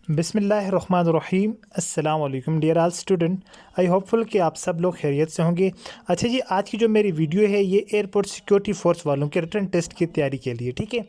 बिस्मिल्लाहिर्रहमानिर्रहीम। अस्सलाम वालेकुम डियर ऑल स्टूडेंट। आई होपफुल कि आप सब लोग खैरियत से होंगे। अच्छा जी, आज की जो मेरी वीडियो है ये एयरपोर्ट सिक्योरिटी फोर्स वालों के रिटर्न टेस्ट की तैयारी के लिए, ठीक है।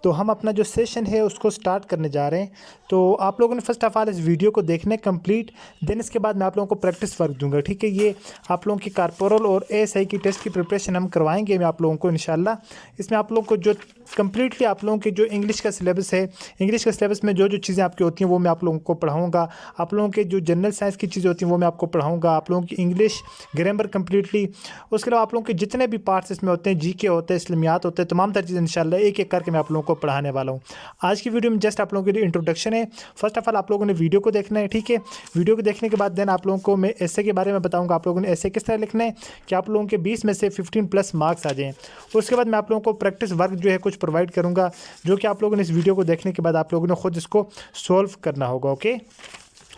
तो हम अपना जो सेशन है उसको स्टार्ट करने जा रहे हैं। तो आप लोगों ने फर्स्ट ऑफ ऑल इस वीडियो को देखना है कंप्लीट, देन इसके बाद मैं आप लोगों को प्रैक्टिस वर्क दूंगा, ठीक है। ये आप लोगों की कॉर्पोरल और एएसआई की टेस्ट की प्रिपरेशन हम करवाएंगे मैं आप लोगों को इंशाल्लाह। इसमें आप लोगों को जो कम्प्लीटली आप लोगों के जो इंग्लिश का सिलेबस है, इंग्लिश के सिलेबस में जो जो चीज़ें आपकी होती हैं वो मैं आप लोगों को पढ़ाऊँगा। आप लोगों के जो जनरल साइंस की चीज़ें होती हैं वो मैं आपको पढ़ाऊँगा। आप लोगों की इंग्लिश ग्रामर कम्प्लीटली, उसके अलावा आप लोगों के जितने भी पार्ट्स इसमें होते हैं, जीके होते हैं, इस्लामियात होते हैं, तमाम तरह चीज़ें इंशाल्लाह एक एक करके मैं आप लोगों को पढ़ाने वाला हूँ। आज की वीडियो में जस्ट आप लोगों के लिए इंट्रोडक्शन है। फर्स्ट ऑफ ऑल आप लोगों ने वीडियो को देखना है, ठीक है। वीडियो को देखने के बाद देन आप लोगों को मैं ऐसे के बारे में बताऊँगा, आप लोगों ने ऐसे किस तरह लिखना है कि आप लोगों के 20 में से 15+ मार्क्स आ जाएँ। उसके बाद मैं आप लोगों को प्रैक्टिस वर्क जो है कुछ प्रोवाइड करूँगा, जो कि आप लोगों ने इस वीडियो को देखने के बाद आप लोगों ने खुद इसको सॉल्व करना होगा। Okay,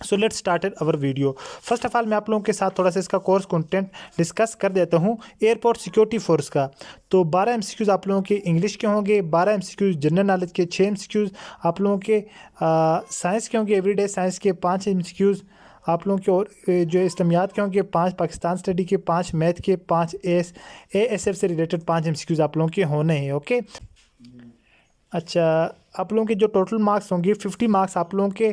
so let's started our video. First of all मैं आप लोगों के साथ थोड़ा सा इसका कोर्स कंटेंट डिस्कस कर देता हूँ एयरपोर्ट सिक्योरिटी फोर्स का। तो 12 MCQs आप लोगों के इंग्लिश के होंगे, 12 MCQs जनरल नॉलेज के, 6 MCQs आप लोगों के साइंस के होंगे, एवरीडे साइंस के 5 MCQs आप लोगों के, और जो इस्लामियात के होंगे 5, पाकिस्तान स्टडी के 5, मैथ के 5, ASF से रिलेटेड 5 MCQs आप लोगों के होने हैं। ओके, अच्छा, आप लोगों के जो टोटल मार्क्स होंगे 50 मार्क्स आप लोगों के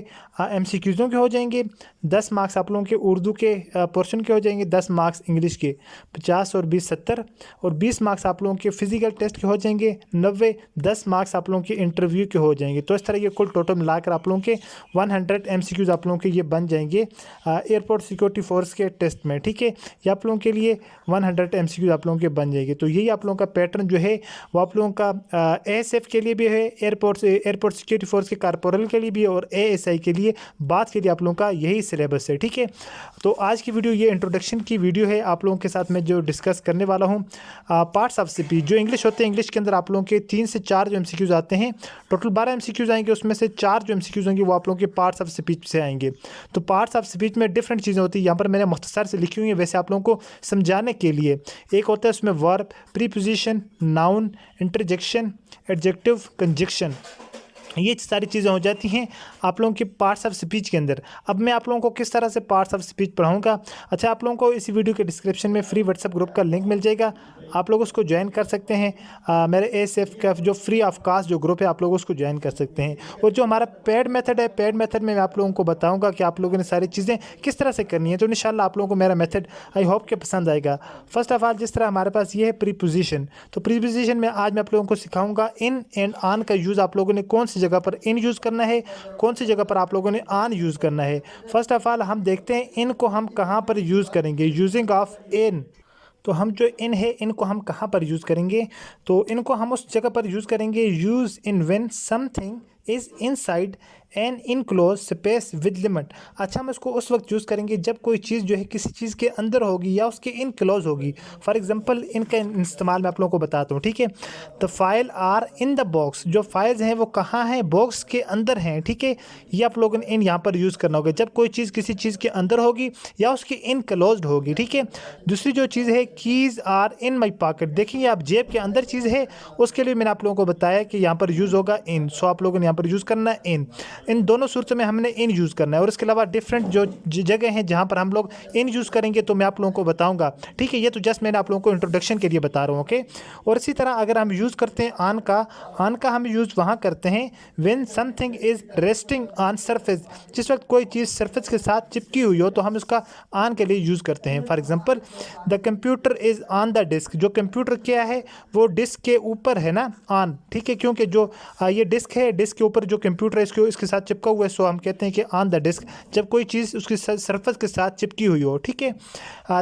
MCQs के हो जाएंगे, 10 मार्क्स आप लोगों के उर्दू के पोर्शन के हो जाएंगे, 10 मार्क्स इंग्लिश के, 50 और 20 70, और 20 मार्क्स आप लोगों के फिजिकल टेस्ट के हो जाएंगे, 90, 10 मार्क्स आप लोगों के इंटरव्यू के हो जाएंगे। तो इस तरह ये कुल टोटल मिलाकर आप लोगों के 100 MCQs आप लोगों के ये बन जाएंगे एयरपोर्ट सिक्योरिटी फोर्स के टेस्ट में, ठीक है। ये आप लोगों के लिए 100 MCQs आप लोगों के बन जाएंगे। तो यही आप लोगों का पैटर्न जो है वो आप लोगों का ASF के लिए भी है, एयरपोर्ट सिक्योरिटी फोर्स के कॉर्पोरल के लिए भी, और ASI के लिए बात के लिए आप लोगों का यही सिलेबस है, ठीक है। तो आज की वीडियो ये इंट्रोडक्शन की वीडियो है। आप लोगों के साथ मैं जो डिस्कस करने वाला हूँ पार्ट्स ऑफ स्पीच जो इंग्लिश होते हैं, इंग्लिश के अंदर आप लोगों के 3 से 4 जो MCQs आते हैं, टोटल 12 MCQs आएंगे, उसमें से 4 जो MCQs होंगे वो आप लोगों के पार्ट्स ऑफ स्पीच से आएंगे। तो पार्ट्स ऑफ स्पीच में डिफरेंट चीज़ें होती हैं, यहाँ पर मैंने मुख्तसर से लिखी हुई है वैसे आप लोगों को समझाने के लिए। एक होता है उसमें verb, preposition, noun, interjection, adjective, conjunction, ये सारी चीज़ें हो जाती हैं आप लोगों के पार्ट्स ऑफ स्पीच के अंदर। अब मैं आप लोगों को किस तरह से पार्ट्स ऑफ स्पीच पढ़ाऊंगा। अच्छा, आप लोगों को इसी वीडियो के डिस्क्रिप्शन में फ्री व्हाट्सएप ग्रुप का लिंक मिल जाएगा, आप लोग उसको ज्वाइन कर सकते हैं। मेरे ASF का जो फ्री ऑफ कास्ट जो ग्रुप है आप लोग उसको ज्वाइन कर सकते हैं। और जो हमारा पेड मेथड है, पेड मेथड में मैं आप लोगों को बताऊँगा कि आप लोगों ने सारी चीज़ें किस तरह से करनी है। तो इंशाल्लाह आप लोगों को मेरा मेथड आई होप के पसंद आएगा। फर्स्ट ऑफ ऑल जिस तरह हमारे पास ये है प्रीपोजिशन, तो प्रीपोजिशन में आज मैं आप लोगों को सिखाऊंगा इन एंड ऑन का यूज़ आप लोगों ने कौन सी जगह पर इन यूज़ करना है, कौन सी जगह पर आप लोगों ने ऑन यूज़ करना है। फर्स्ट ऑफ ऑल हम देखते हैं इन को हम कहाँ पर यूज़ करेंगे, यूजिंग ऑफ इन। तो हम जो इन है इनको हम कहाँ पर यूज़ करेंगे, तो इनको हम उस जगह पर यूज़ करेंगे use in when something is inside N enclose space with limit. अच्छा, हम इसको उस वक्त यूज़ करेंगे जब कोई चीज़ जो है किसी चीज़ के अंदर होगी या उसके इनक्लोज होगी। फॉर एग्जांपल इनका इस्तेमाल मैं आप लोगों को बताता हूँ, ठीक है। The file are in the box, जो फाइल्स हैं वो कहाँ हैं, बॉक्स के अंदर हैं, ठीक है। ये आप लोगों ने इन यहाँ पर यूज़ करना होगा जब कोई चीज़ किसी चीज़ के अंदर होगी या उसके इनक्लोज होगी, ठीक है। दूसरी जो चीज़ है keys are in my pocket, देखिए आप जेब के अंदर चीज़ है, उसके लिए मैंने आप लोगों को बताया कि यहाँ पर यूज़ होगा इन। सो आप लोगों ने यहाँ पर यूज़ करना है इन। इन दोनों सूरतों में हमने इन यूज़ करना है, और इसके अलावा डिफरेंट जो जगह हैं जहाँ पर हम लोग इन यूज़ करेंगे तो मैं आप लोगों को बताऊंगा, ठीक है। ये तो जस्ट मैंने आप लोगों को इंट्रोडक्शन के लिए बता रहा हूँ, ओके। और इसी तरह अगर हम यूज़ करते हैं ऑन का हम यूज़ वहाँ करते हैं when something is resting on surface, जिस वक्त कोई चीज़ सरफेस के साथ चिपकी हुई हो तो हम इसका ऑन के लिए यूज़ करते हैं। For example the computer is on the disk, जो कंप्यूटर क्या है वो डिस्क के ऊपर है ना, ऑन, ठीक है, क्योंकि जो ये डिस्क है, डिस्क के ऊपर जो कंप्यूटर है इसके साथ चिपका हुआ है, सो हम कहते हैं कि ऑन द डिस्क जब कोई चीज़ उसकी सरफेस के साथ चिपकी हुई हो, ठीक है।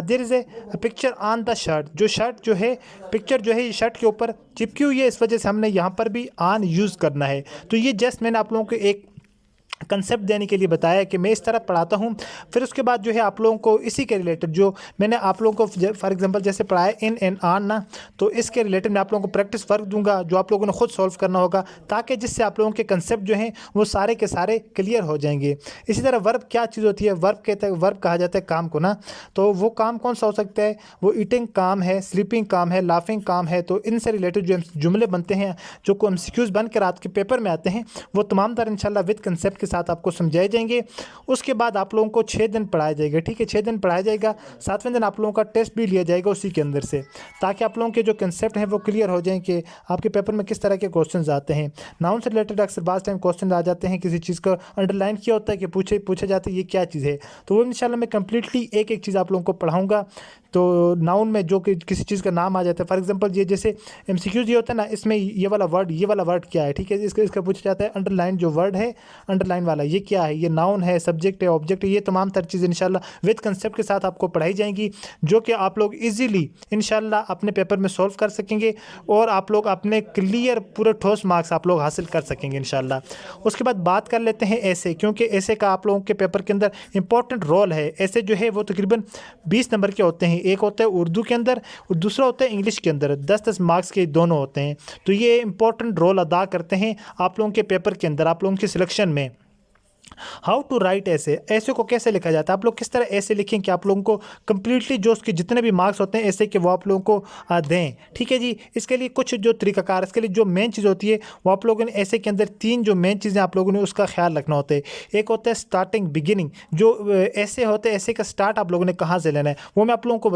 There is a picture on the shirt, जो शर्ट जो है, पिक्चर जो है ये शर्ट के ऊपर चिपकी हुई है, इस वजह से हमने यहाँ पर भी ऑन यूज़ करना है। तो ये जस्ट मैंने आप लोगों को एक कंसेप्ट देने के लिए बताया कि मैं इस तरह पढ़ाता हूँ। फिर उसके बाद जो है आप लोगों को इसी के रिलेटेड जो मैंने आप लोगों को फॉर एग्जांपल जैसे पढ़ाया इन एंड ऑन ना, तो इसके रिलेटेड मैं आप लोगों को प्रैक्टिस वर्क दूंगा जो आप लोगों ने खुद सॉल्व करना होगा, ताकि जिससे आप लोगों के कंसेप्ट जो हैं वो सारे के सारे क्लियर हो जाएंगे। इसी तरह वर्ब क्या चीज़ होती है, वर्ब कहते हैं, वर्ब कहा जाता है काम को ना, तो वो काम कौन सा हो सकता है, वो ईटिंग काम है, स्लीपिंग काम है, लाफिंग काम है। तो इनसे रिलेटेड जो जुमले बनते हैं जो MCQs बन कर आपके पेपर में आते हैं वो तमाम तरह इंशाल्लाह विद कंसेप्ट के के साथ आपको समझाए जाएंगे। उसके बाद आप लोगों को 6 दिन पढ़ाया जाएगा, ठीक है, 6 दिन पढ़ाया जाएगा। 7वें दिन आप लोगों का टेस्ट भी लिया जाएगा उसी के अंदर से, ताकि आप लोगों के जो कंसेप्ट हैं वो क्लियर हो जाएं कि आपके पेपर में किस तरह के क्वेश्चन आते हैं। नाउन से रिलेटेड अक्सर बाज़ टाइम क्वेश्चन आ जाते हैं, किसी चीज़ का अंडरलाइन किया होता है कि पूछे जाते हैं ये क्या चीज़ है, तो वो इंशाल्लाह मैं कंप्लीटली एक एक चीज़ आप लोगों को पढ़ाऊँगा। तो नाउन में जो कि किसी चीज़ का नाम आ जाता है, फॉर एग्जांपल ये जैसे MCQs ये होता है ना, इसमें ये वाला वर्ड क्या है, ठीक है, इसका पूछा जाता है अंडरलाइन जो वर्ड है, अंडरलाइन वाला ये क्या है, ये नाउन है, सब्जेक्ट है, ऑब्जेक्ट है, ये तमाम तर चीज़ें इंशाल्लाह विद कंसेप्ट के साथ आपको पढ़ाई जाएंगी, जो कि आप लोग ईजिली इंशाल्लाह अपने पेपर में सॉल्व कर सकेंगे और आप लोग अपने क्लियर पूरे ठोस मार्क्स आप लोग हासिल कर सकेंगे इंशाल्लाह। उसके बाद बात कर लेते हैं ऐसे, क्योंकि ऐसे का आप लोगों के पेपर के अंदर इंपॉर्टेंट रोल है। ऐसे जो है वो तकरीबन 20 नंबर के होते हैं, एक होता है उर्दू के अंदर और दूसरा होता है इंग्लिश के अंदर, 10-10 मार्क्स के दोनों होते हैं। तो ये इंपॉर्टेंट रोल अदा करते हैं आप लोगों के पेपर के अंदर, आप लोगों की सिलेक्शन में। हाउ टू राइट ऐसे को कैसे लिखा जाता है, आप लोग किस तरह ऐसे लिखें कि आप लोगों को कंप्लीटली जो उसके जितने भी मार्क्स होते हैं ऐसे कि वो आप लोगों को दें, ठीक है जी। इसके लिए कुछ जो तरीकाकार, इसके लिए जो मेन चीज़ होती है वो आप लोगों ने ऐसे के अंदर 3 जो मेन चीज़ें आप लोगों ने उसका ख्याल रखना होता है। एक होता है स्टार्टिंग बिगिनिंग, जो ऐसे होते हैं ऐसे का स्टार्ट आप लोगों ने कहाँ से लेना है वो मैं आप लोगों को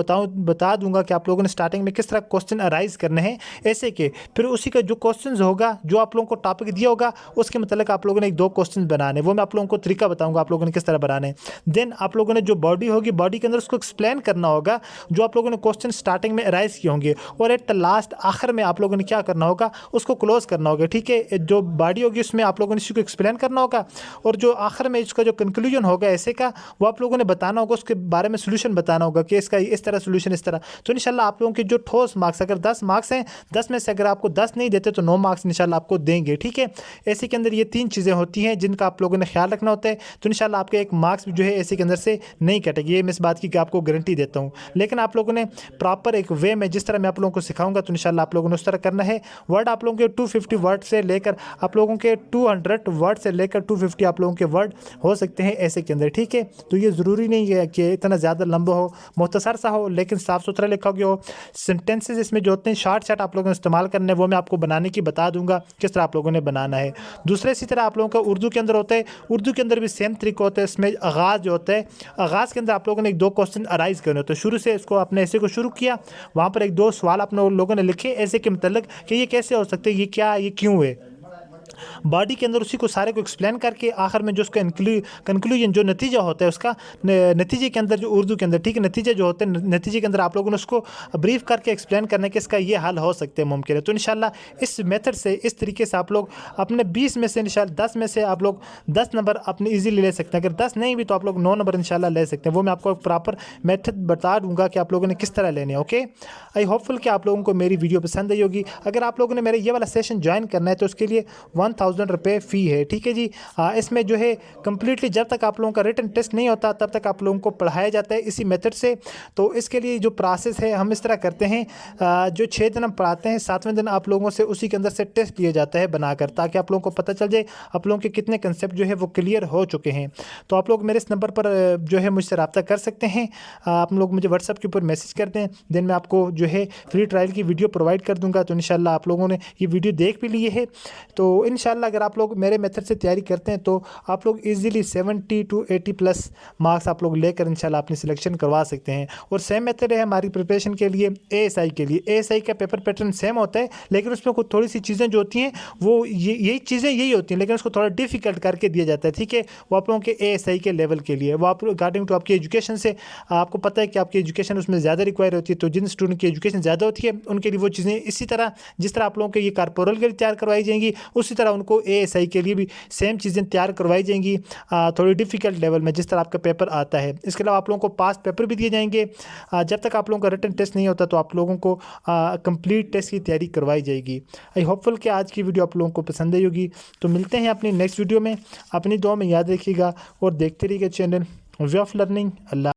बता दूंगा कि आप लोगों ने स्टार्टिंग में किस तरह क्वेश्चन अराइज करने हैं ऐसे के। फिर उसी का जो क्वेश्चन होगा, जो आप लोगों को टॉपिक दिया होगा उसके मतलब आप लोगों ने 1-2 क्वेश्चन बनाने, वो मैं आप लोगों को तरीका बताऊंगा आप लोगों ने किस तरह बनाने हैं। देन आप लोगों ने जो बॉडी होगी, बॉडी के अंदर उसको एक्सप्लेन करना होगा, जो आप लोगों ने क्वेश्चन स्टार्टिंग में अराइज किए होंगे, और एट द लास्ट आखिर में आप लोगों ने क्या करना होगा, उसको क्लोज करना होगा, ठीक है। जो बॉडी होगी उसमें आप लोगों ने इसी को एक्सप्लेन करना होगा, और जो आखिर में इसका जो कंक्लूजन होगा ऐसे का, वो आप लोगों ने बताना होगा, उसके बारे में सोल्यूशन बताना होगा कि इसका इस तरह सोल्यूशन इस तरह। तो इंशाल्लाह आप लोगों के जो ठोस मार्क्स, अगर 10 मार्क्स हैं, 10 में से अगर आपको 10 नहीं देते तो 9 मार्क्स इंशाल्लाह आपको देंगे, ठीक है। ऐसे के अंदर ये 3 चीज़ें होती हैं जिनका आप लोगों ने ख्याल रखना होता है। तो इंशाल्लाह आपके एक मार्क्स जो है ऐसे के अंदर से नहीं कटेगी, ये मैं इस बात की आपको गारंटी देता हूँ। लेकिन आप लोगों ने प्रॉपर एक वे में, जिस तरह मैं आप लोगों को सिखाऊंगा, तो इंशाल्लाह आप लोगों ने उस तरह करना है। वर्ड आप लोगों के 250 वर्ड से लेकर आप लोगों के 200 वर्ड से लेकर 250 आप लोगों के वर्ड हो सकते हैं ऐसे के अंदर, ठीक है। तो ये ज़रूरी नहीं है कि इतना ज़्यादा लंबा हो, मुख्तसर सा हो, लेकिन साफ़ सुथरा लिखा गया हो। सेंटेंसेस इसमें जो होते हैं शॉर्ट आप लोगों ने इस्तेमाल करने, वो मैं आपको बनाने की बता दूंगा किस तरह आप लोगों ने बनाना है। दूसरे इसी तरह आप लोगों का उर्दू के अंदर होता है, उर्दू के अंदर भी सेम तरीका होता है। इसमें आगाज़ जो होता है, आगाज़ के अंदर आप लोगों ने 1-2 क्वेश्चन अराइज करने होते हैं। शुरू से इसको आपने ऐसे को शुरू किया, वहाँ पर 1-2 सवाल आप लोगों ने लिखे ऐसे के मतलब कि ये कैसे हो सकते हैं, ये क्या, ये क्यों है। बॉडी के अंदर उसी को सारे को एक्सप्लेन करके आखिर में जो उसका कंक्लूजन जो नतीजा होता है, उसका नतीजे के अंदर जो उर्दू के अंदर, ठीक है, नतीजे जो होते हैं, नतीजे के अंदर आप लोगों ने उसको ब्रीफ करके एक्सप्लेन करने के इसका ये हल हो सकते हैं, मुमकिन है। तो इंशाल्लाह इस मेथड से, इस तरीके से आप लोग अपने 20 में से इंशाल्लाह 10 में से आप लोग 10 नंबर अपने ईजीली ले सकते हैं। अगर 10 नहीं भी तो आप लोग 9 नंबर इंशाल्लाह ले सकते हैं। वो मैं आपको प्रॉपर मेथड बता दूंगा कि आप लोगों ने किस तरह लेने हैं। ओके, आई होपफुल कि आप लोगों को मेरी वीडियो पसंद आई होगी। अगर आप लोगों ने मेरे ये वाला सेशन ज्वाइन करना है तो उसके लिए 1000 रुपये फ़ी है, ठीक है जी। इसमें जो है कम्प्लीटली जब तक आप लोगों का रिटन टेस्ट नहीं होता तब तक आप लोगों को पढ़ाया जाता है इसी मेथड से। तो इसके लिए जो प्रोसेस है हम इस तरह करते हैं, जो 6 दिन हम पढ़ाते हैं, 7वें दिन आप लोगों से उसी के अंदर से टेस्ट लिया जाता है बनाकर, ताकि आप लोगों को पता चल जाए आप लोगों के कितने कंसेप्ट जो है वो क्लियर हो चुके हैं। तो आप लोग मेरे इस नंबर पर जो है मुझसे रब्ता कर सकते हैं। आप लोग मुझे व्हाट्सएप के ऊपर मैसेज कर दें, देन मैं आपको जो है फ्री ट्रायल की वीडियो प्रोवाइड कर दूँगा। तो इंशाल्लाह आप लोगों ने ये वीडियो देख भी लिए है, तो इंशाल्लाह अगर आप लोग मेरे मेथड से तैयारी करते हैं तो आप लोग इजीली 70 to 80+ मार्क्स आप लोग लेकर इंशाल्लाह अपनी सिलेक्शन करवा सकते हैं। और सेम मेथड है हमारी प्रिपरेशन के लिए एएसआई के लिए। एएसआई का पेपर पैटर्न सेम होता है, लेकिन उसमें कुछ थोड़ी सी चीज़ें जो होती हैं वो यही चीज़ें यही होती हैं, लेकिन उसको थोड़ा डिफिकल्ट करके दिया जाता है, ठीक है। वो आप लोगों के एएसआई के लेवल के लिए, वो आप अकॉर्डिंग टू आपकी एजुकेशन से, आपको पता है कि आपकी एजुकेशन उसमें ज़्यादा रिक्वायर होती है, तो जिन स्टूडेंट की एजुकेशन ज़्यादा होती है उनके लिए वो चीज़ें इसी तरह, जिस तरह आप लोगों के ये कॉर्पोरल के लिए तैयार करवाई जाएंगी, उसी तरह उनको एएसआई के लिए भी सेम चीज़ें तैयार करवाई जाएंगी, थोड़ी डिफिकल्ट लेवल में, जिस तरह आपका पेपर आता है। इसके अलावा आप लोगों को पास पेपर भी दिए जाएंगे। जब तक आप लोगों का रिटन टेस्ट नहीं होता तो आप लोगों को कंप्लीट टेस्ट की तैयारी करवाई जाएगी। आई होपफुल कि आज की वीडियो आप लोगों को पसंद आई होगी। तो मिलते हैं अपनी नेक्स्ट वीडियो में। अपनी दुआ में याद रखिएगा और देखते रहिएगा channel way of learning. Allah.